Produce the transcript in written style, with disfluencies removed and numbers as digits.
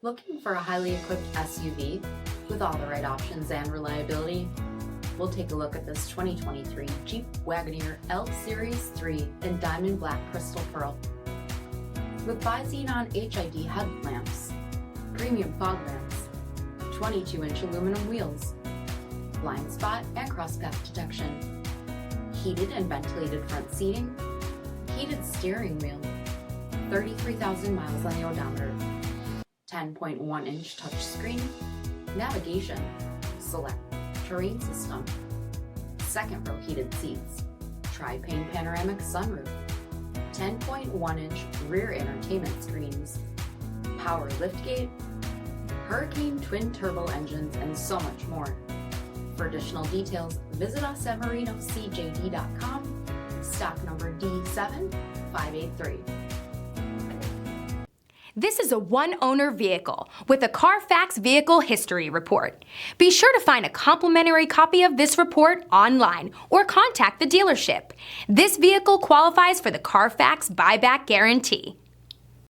Looking for a highly equipped SUV with all the right options and reliability? We'll take a look at this 2023 Jeep Wagoneer L Series 3 in Diamond Black Crystal Pearl. With bi-xenon HID headlamps, premium fog lamps, 22-inch aluminum wheels, blind spot and crosspath detection, heated and ventilated front seating, heated steering wheel, 33,000 miles on the odometer, 10.1-inch touchscreen, navigation, select terrain system, second row heated seats, tri-pane panoramic sunroof, 10.1-inch rear entertainment screens, power liftgate, Hurricane twin turbo engines, and so much more. For additional details, visit us at MarinoCJD.com, stock number D7583. This is a one-owner vehicle with a CARFAX Vehicle History Report. Be sure to find a complimentary copy of this report online or contact the dealership. This vehicle qualifies for the CARFAX Buyback Guarantee.